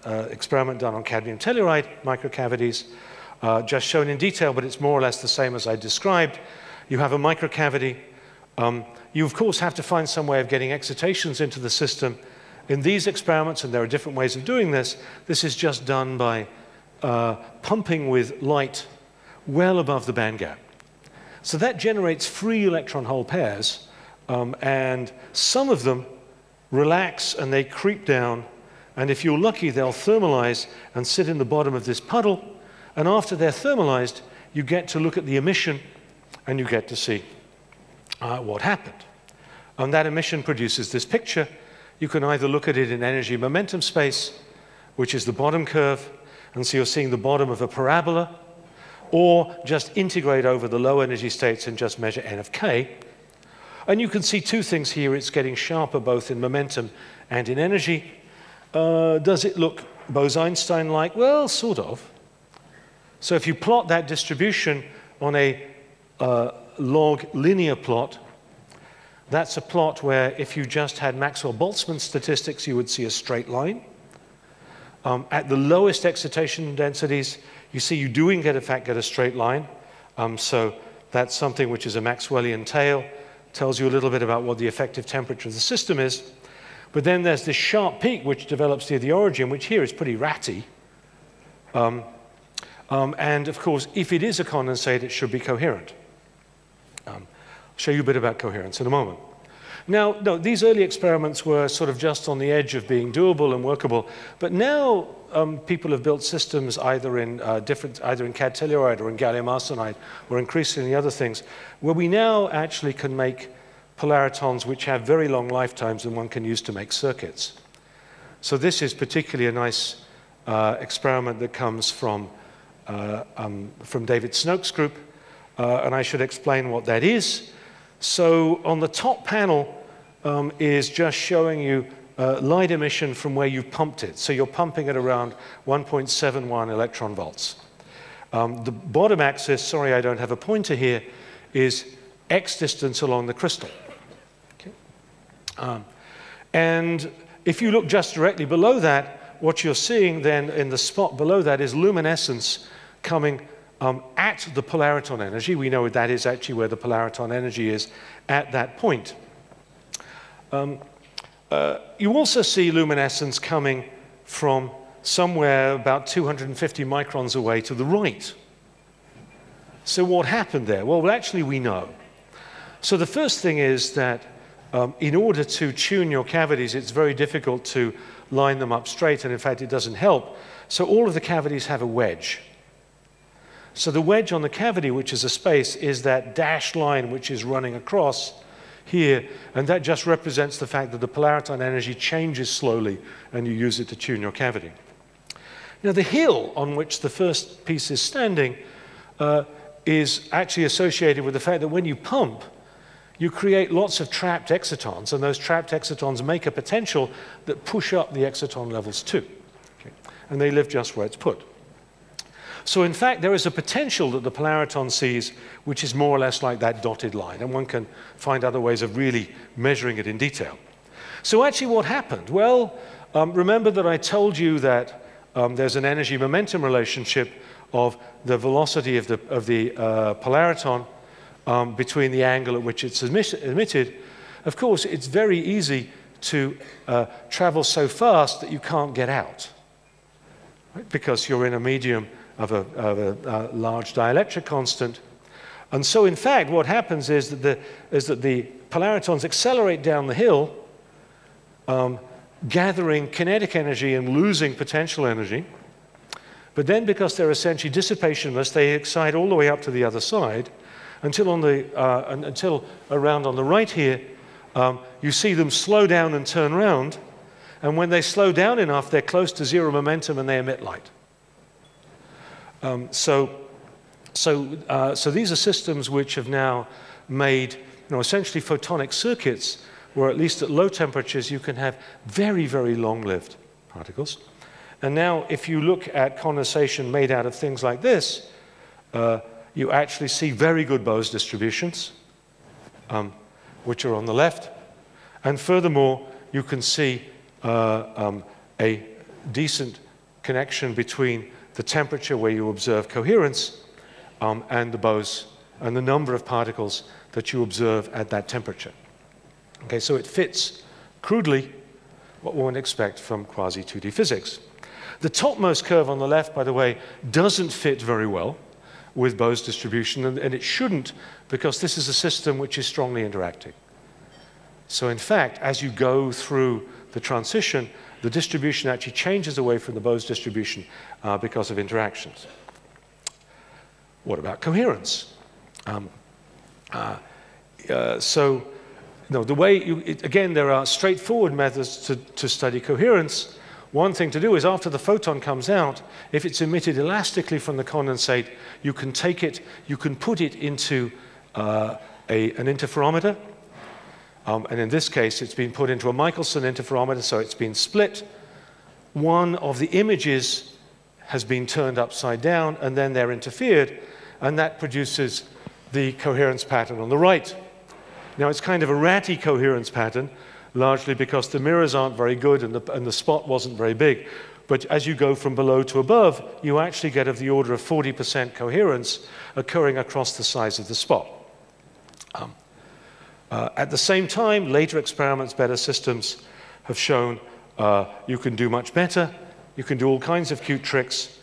experiment done on cadmium telluride microcavities, just shown in detail, but it's more or less the same as I described. You have a microcavity. You, of course, have to find some way of getting excitations into the system. In these experiments, and there are different ways of doing this, this is just done by pumping with light well above the band gap. So that generates free electron-hole pairs, and some of them relax and they creep down, and if you're lucky, they'll thermalize and sit in the bottom of this puddle, and after they're thermalized, you get to look at the emission, and you get to see what happened. And that emission produces this picture. You can either look at it in energy momentum space, which is the bottom curve, and so you're seeing the bottom of a parabola, or just integrate over the low energy states and just measure n of k. And you can see two things here. It's getting sharper both in momentum and in energy. Does it look Bose-Einstein-like? Well, sort of. So if you plot that distribution on a log linear plot, that's a plot where if you just had Maxwell-Boltzmann statistics, you would see a straight line. At the lowest excitation densities, you see you do in fact get a straight line. So that's something which is a Maxwellian tail. Tells you a little bit about what the effective temperature of the system is. But then there's this sharp peak which develops near the origin, which here is pretty ratty. And of course, if it is a condensate, it should be coherent. I'll show you a bit about coherence in a moment. Now, no, these early experiments were sort of just on the edge of being doable and workable, but now people have built systems either in cad telluride or in gallium arsenide or increasingly other things, where we now actually can make polaritons which have very long lifetimes and one can use to make circuits. So this is particularly a nice experiment that comes from David Snoke's group, and I should explain what that is. So on the top panel is just showing you light emission from where you've pumped it. So you're pumping it around 1.71 electron volts. The bottom axis, sorry I don't have a pointer here, is X distance along the crystal. Okay. And if you look just directly below that, what you're seeing then in the spot below that is luminescence coming at the polariton energy. We know that is actually where the polariton energy is at that point. You also see luminescence coming from somewhere about 250 microns away to the right. So what happened there? Well, actually we know. So the first thing is that in order to tune your cavities, it's very difficult to line them up straight, and in fact it doesn't help. So all of the cavities have a wedge. So the wedge on the cavity, which is a space, is that dashed line which is running across here, and that just represents the fact that the polariton energy changes slowly and you use it to tune your cavity. Now the hill on which the first piece is standing is actually associated with the fact that when you pump, you create lots of trapped excitons, and those trapped excitons make a potential that push up the exciton levels too. Okay. And they live just where it's put. So in fact, there is a potential that the polariton sees, which is more or less like that dotted line, and one can find other ways of really measuring it in detail. So actually what happened? Well, remember that I told you that there's an energy-momentum relationship of the velocity of the polariton between the angle at which it's emitted. Of course, it's very easy to travel so fast that you can't get out, right? Because you're in a medium of a large dielectric constant. And so, in fact, what happens is that the polaritons accelerate down the hill, gathering kinetic energy and losing potential energy. But then, because they're essentially dissipationless, they excite all the way up to the other side until around on the right here, you see them slow down and turn around. And when they slow down enough, they're close to zero momentum and they emit light. So these are systems which have now made, essentially photonic circuits where at least at low temperatures you can have very, very long-lived particles. And now if you look at condensation made out of things like this, you actually see very good Bose distributions, which are on the left. And furthermore, you can see a decent connection between the temperature where you observe coherence and the Bose and the number of particles that you observe at that temperature. Okay, so it fits crudely what one would expect from quasi-2D physics. The topmost curve on the left, by the way, doesn't fit very well with Bose distribution, and it shouldn't, because this is a system which is strongly interacting. So in fact, as you go through the transition, the distribution actually changes away from the Bose distribution because of interactions. What about coherence? The way again, there are straightforward methods to study coherence. One thing to do is after the photon comes out, if it's emitted elastically from the condensate, you can take it, you can put it into an interferometer. And in this case, it's been put into a Michelson interferometer, so it's been split. One of the images has been turned upside down, and then they're interfered, and that produces the coherence pattern on the right. Now, it's kind of a ratty coherence pattern, largely because the mirrors aren't very good and the spot wasn't very big. But as you go from below to above, you actually get of the order of 40% coherence occurring across the size of the spot. At the same time, later experiments, better systems, have shown you can do much better. You can do all kinds of cute tricks.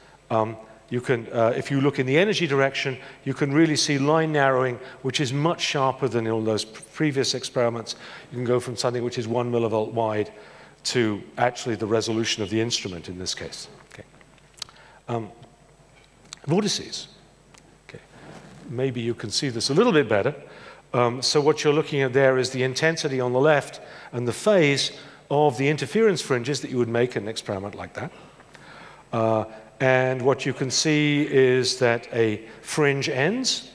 You can, if you look in the energy direction, you can really see line narrowing, which is much sharper than in all those previous experiments. You can go from something which is 1 millivolt wide to actually the resolution of the instrument in this case. Okay. Vortices. Okay. Maybe you can see this a little bit better. So what you're looking at there is the intensity on the left and the phase of the interference fringes that you would make in an experiment like that. And what you can see is that a fringe ends,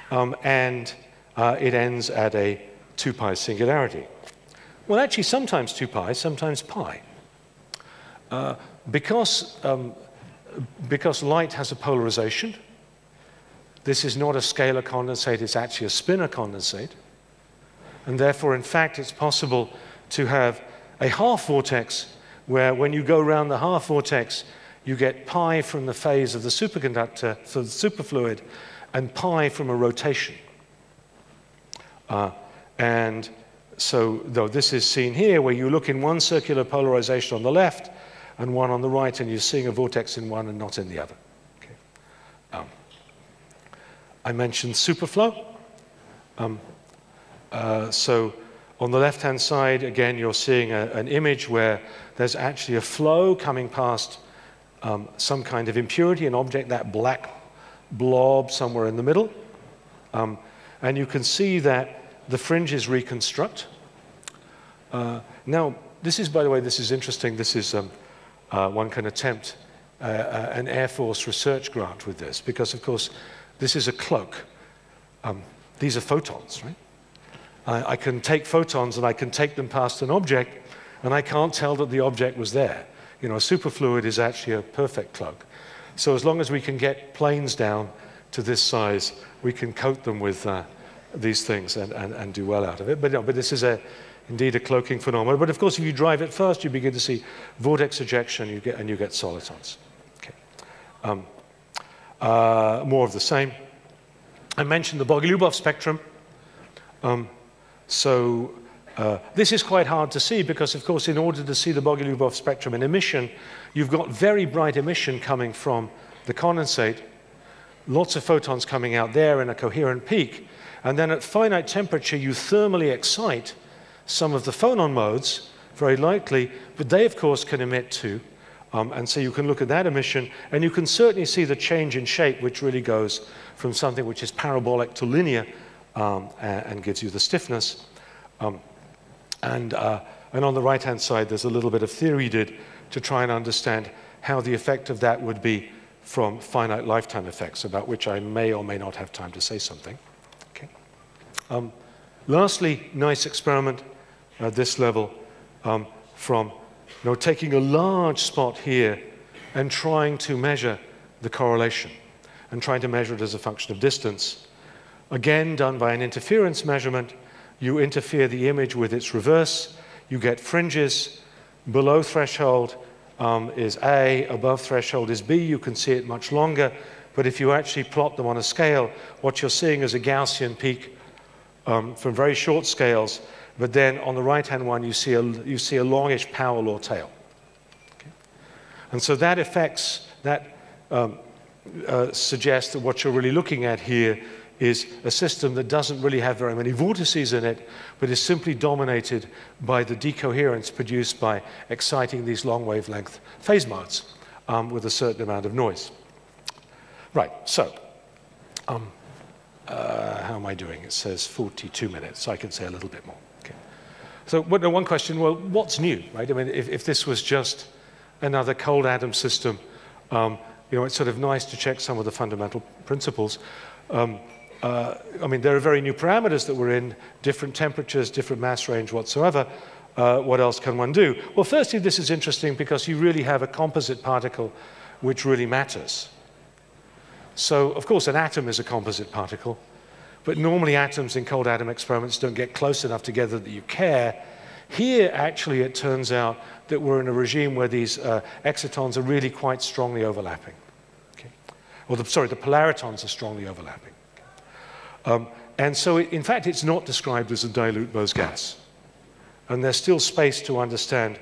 and it ends at a 2 pi singularity. Well, actually, sometimes 2 pi, sometimes pi. Because light has a polarization, this is not a scalar condensate, it's actually a spinor condensate. And therefore, in fact, it's possible to have a half vortex where when you go around the half vortex, you get pi from the phase of the superconductor, so the superfluid, and pi from a rotation. And so, though this is seen here, where you look in one circular polarization on the left and one on the right, and you're seeing a vortex in one and not in the other. Okay. I mentioned superflow. So on the left-hand side, again, you're seeing an image where there's actually a flow coming past some kind of impurity, an object, that black blob somewhere in the middle. And you can see that the fringes reconstruct. Now, this is, by the way, this is interesting. This is, one can attempt an Air Force research grant with this, because, of course, this is a cloak. These are photons, right? I can take photons and I can take them past an object, and I can't tell that the object was there. You know, a superfluid is actually a perfect cloak. So as long as we can get planes down to this size, we can coat them with these things and do well out of it. But, no, but this is indeed a cloaking phenomenon. But of course, if you drive it fast, you begin to see vortex ejection, and you get solitons. Okay. More of the same. I mentioned the Bogoliubov spectrum. This is quite hard to see because, of course, in order to see the Bogoliubov spectrum in emission, you've got very bright emission coming from the condensate, lots of photons coming out there in a coherent peak, and then at finite temperature, you thermally excite some of the phonon modes, very lightly, but they, of course, can emit too. And so you can look at that emission, and you can certainly see the change in shape, which really goes from something which is parabolic to linear, and gives you the stiffness. And on the right-hand side, there's a little bit of theory you did to try and understand how the effect of that would be from finite lifetime effects, about which I may or may not have time to say something. Okay. Lastly, nice experiment at this level from taking a large spot here and trying to measure the correlation and trying to measure it as a function of distance. Again, done by an interference measurement. You interfere the image with its reverse. You get fringes. Below threshold is A, above threshold is B. You can see it much longer. But if you actually plot them on a scale, what you're seeing is a Gaussian peak from very short scales. But then on the right-hand one, you see a longish power law tail. Okay. And so that suggests that what you're really looking at here is a system that doesn't really have very many vortices in it, but is simply dominated by the decoherence produced by exciting these long wavelength phase modes with a certain amount of noise. Right, so how am I doing? It says 42 minutes, so I can say a little bit more. Okay. So one question, well, what's new, right? I mean, if this was just another cold atom system, it's sort of nice to check some of the fundamental principles. I mean, there are very new parameters that we're in, different temperatures, different mass range whatsoever. What else can one do? Well, firstly, this is interesting because you really have a composite particle which really matters. So, of course, an atom is a composite particle, but normally atoms in cold atom experiments don't get close enough together that you care. Here, actually, it turns out that we're in a regime where these excitons are really quite strongly overlapping. Okay? Or sorry, the polaritons are strongly overlapping. And so, in fact, it's not described as a dilute Bose gas. And there's still space to understand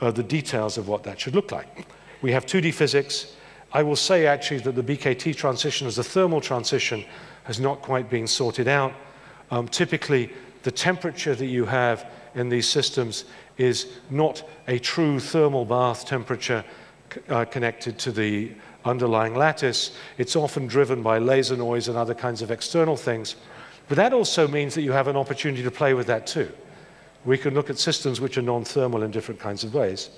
the details of what that should look like. We have 2D physics. I will say, actually, that the BKT transition as a thermal transition has not quite been sorted out. Typically, the temperature that you have in these systems is not a true thermal bath temperature connected to the underlying lattice. It's often driven by laser noise and other kinds of external things. But that also means that you have an opportunity to play with that too. We can look at systems which are non-thermal in different kinds of ways.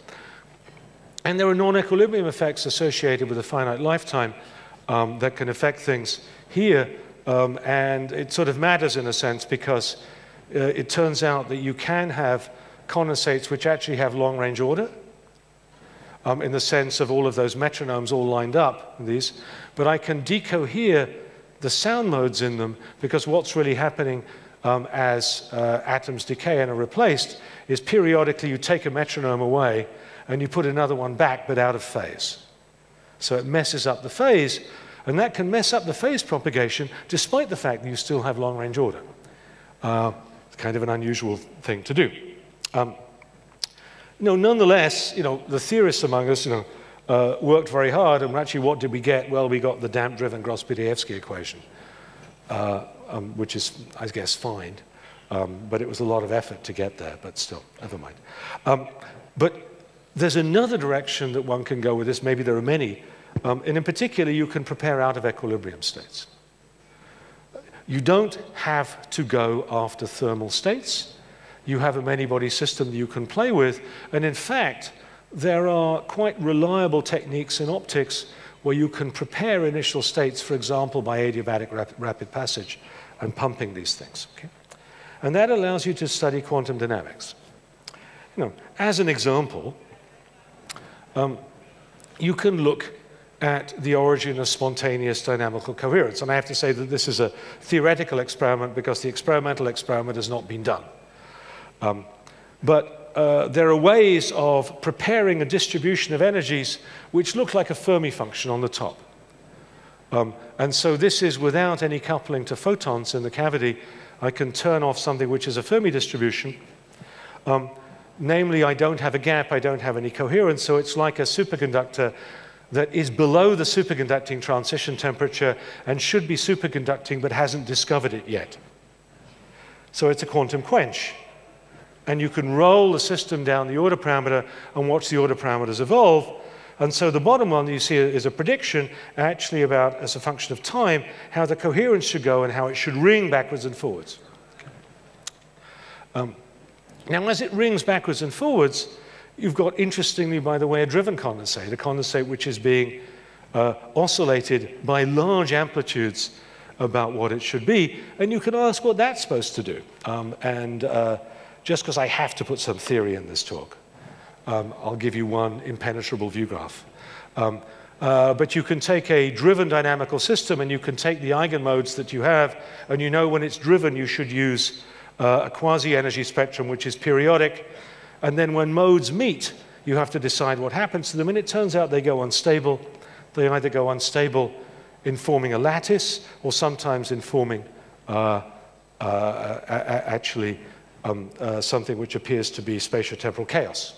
And there are non-equilibrium effects associated with a finite lifetime that can affect things here. And it sort of matters in a sense because it turns out that you can have condensates which actually have long-range order in the sense of all of those metronomes all lined up, these. But I can decohere the sound modes in them because what's really happening as atoms decay and are replaced is periodically you take a metronome away and you put another one back but out of phase. So it messes up the phase, and that can mess up the phase propagation despite the fact that you still have long-range order. It's kind of an unusual thing to do. Nonetheless, the theorists among us, worked very hard, and actually what did we get? Well, we got the damp-driven Gross-Pedievsky equation, which is, I guess, fine. But it was a lot of effort to get there, but still, never mind. But there's another direction that one can go with this. Maybe there are many. And in particular, you can prepare out-of-equilibrium states. You don't have to go after thermal states. You have a many-body system that you can play with. And in fact, there are quite reliable techniques in optics where you can prepare initial states, for example, by adiabatic rapid passage and pumping these things. Okay? And that allows you to study quantum dynamics. As an example, you can look at the origin of spontaneous dynamical coherence. And I have to say that this is a theoretical experiment because the experimental experiment has not been done. But there are ways of preparing a distribution of energies which look like a Fermi function on the top. And so this is without any coupling to photons in the cavity. I can turn off something which is a Fermi distribution. Namely, I don't have a gap, I don't have any coherence, so it's like a superconductor that is below the superconducting transition temperature and should be superconducting but hasn't discovered it yet. So it's a quantum quench. And you can roll the system down the order parameter and watch the order parameters evolve. And so the bottom one you see is a prediction actually about, as a function of time, how the coherence should go and how it should ring backwards and forwards. Now, as it rings backwards and forwards, you've got, interestingly, by the way, a driven condensate, a condensate which is being oscillated by large amplitudes about what it should be. And you can ask what that's supposed to do. Just because I have to put some theory in this talk, I'll give you one impenetrable view graph. But you can take a driven dynamical system and you can take the eigenmodes that you have, and you know when it's driven you should use a quasi-energy spectrum which is periodic, and then when modes meet you have to decide what happens to them, and it turns out they go unstable. They either go unstable in forming a lattice or sometimes in forming actually something which appears to be spatio-temporal chaos.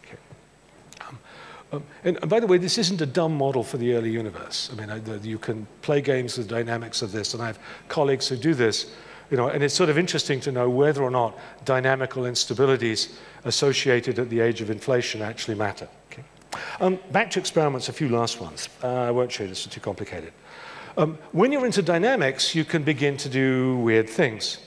Okay. And by the way, this isn't a dumb model for the early universe. I mean, you can play games with the dynamics of this, and I have colleagues who do this. And it's sort of interesting to know whether or not dynamical instabilities associated at the age of inflation actually matter. Okay. Back to experiments, a few last ones. I won't show you this, it's too complicated. When you're into dynamics, you can begin to do weird things.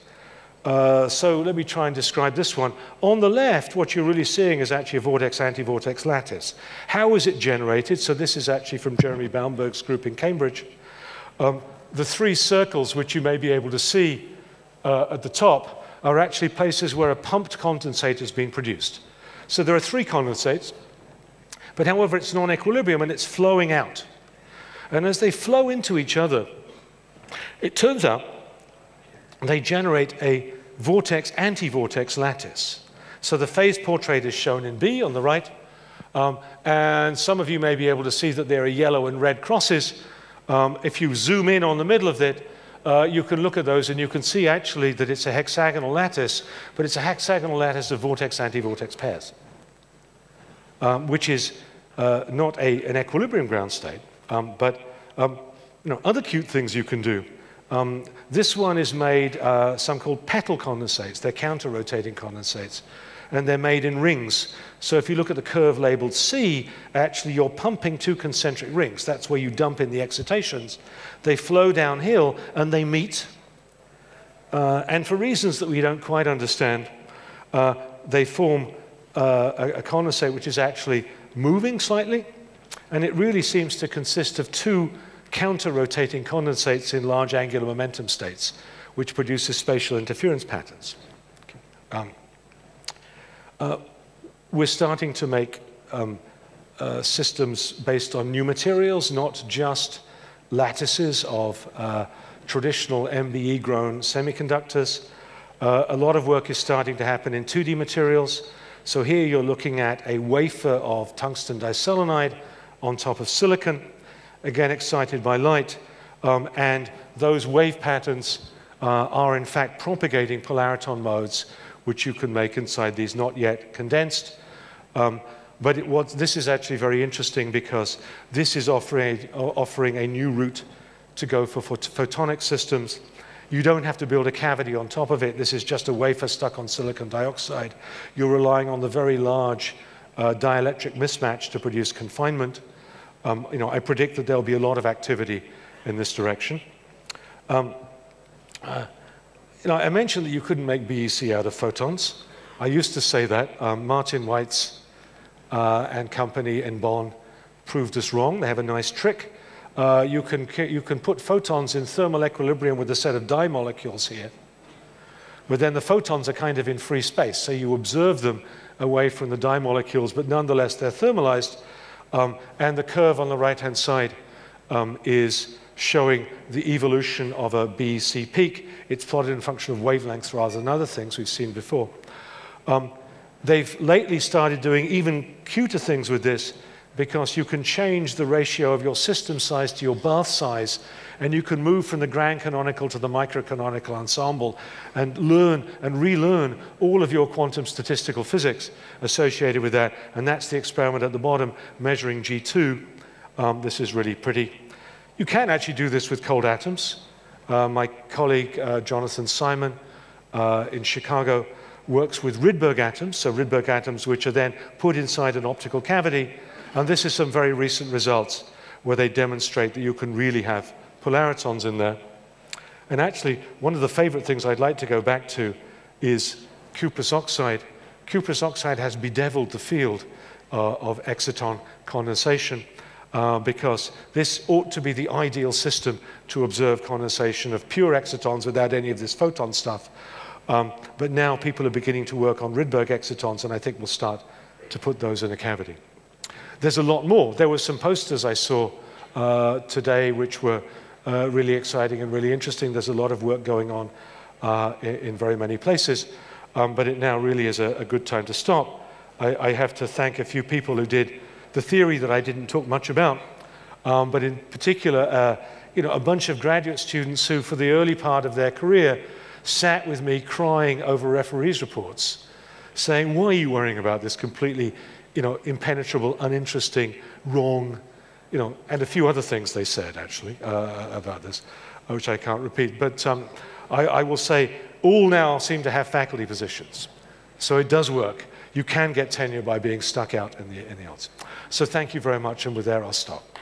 So let me try and describe this one. On the left, what you're really seeing is actually a vortex-anti-vortex lattice. How is it generated? So this is actually from Jeremy Baumberg's group in Cambridge. The three circles, which you may be able to see at the top, are actually places where a pumped condensate has been produced. So there are three condensates, but however, it's non-equilibrium and it's flowing out. And as they flow into each other, it turns out they generate a vortex-anti-vortex lattice. So the phase portrait is shown in B on the right. And some of you may be able to see that there are yellow and red crosses. If you zoom in on the middle of it, you can look at those and you can see actually that it's a hexagonal lattice, but it's a hexagonal lattice of vortex-anti-vortex pairs, which is not an equilibrium ground state, but other cute things you can do. This one is made, some called petal condensates. They're counter-rotating condensates, and they're made in rings. So if you look at the curve labeled C, actually you're pumping two concentric rings. That's where you dump in the excitations. They flow downhill and they meet. And for reasons that we don't quite understand, they form a condensate which is actually moving slightly. And it really seems to consist of two counter-rotating condensates in large angular momentum states, which produces spatial interference patterns. We're starting to make systems based on new materials, not just lattices of traditional MBE-grown semiconductors. A lot of work is starting to happen in 2D materials. So here you're looking at a wafer of tungsten diselenide on top of silicon, again excited by light, and those wave patterns are in fact propagating polariton modes, which you can make inside these not yet condensed. But this is actually very interesting because this is offering a new route to go for photonic systems. You don't have to build a cavity on top of it. This is just a wafer stuck on silicon dioxide. You're relying on the very large dielectric mismatch to produce confinement. I predict that there'll be a lot of activity in this direction. I mentioned that you couldn't make BEC out of photons. I used to say that. Martin Weitz and company in Bonn proved us wrong. They have a nice trick. You can put photons in thermal equilibrium with a set of dye molecules here. But then the photons are kind of in free space. So you observe them away from the dye molecules, but nonetheless they're thermalized. And the curve on the right-hand side is showing the evolution of a BEC peak. It's plotted in function of wavelengths rather than other things we've seen before. They've lately started doing even cuter things with this because you can change the ratio of your system size to your bath size, and you can move from the grand canonical to the microcanonical ensemble and learn and relearn all of your quantum statistical physics associated with that. And that's the experiment at the bottom, measuring G2. This is really pretty. You can actually do this with cold atoms. My colleague, Jonathan Simon, in Chicago, works with Rydberg atoms, so Rydberg atoms which are then put inside an optical cavity. And this is some very recent results where they demonstrate that you can really have polaritons in there. And actually, one of the favorite things I'd like to go back to is cuprous oxide. Cuprous oxide has bedeviled the field of exciton condensation because this ought to be the ideal system to observe condensation of pure excitons without any of this photon stuff. But now people are beginning to work on Rydberg excitons, and I think we'll start to put those in a cavity. There's a lot more. There were some posters I saw today which were really exciting and really interesting. There's a lot of work going on in very many places, but it now really is a good time to stop. I have to thank a few people who did the theory that I didn't talk much about, but in particular, a bunch of graduate students who, for the early part of their career, sat with me crying over referees' reports, saying, why are you worrying about this completely impenetrable, uninteresting, wrong, and a few other things they said, actually, about this, which I can't repeat. But I will say, all now seem to have faculty positions. So it does work. You can get tenure by being stuck out in the odds. So thank you very much, and with that, I'll stop.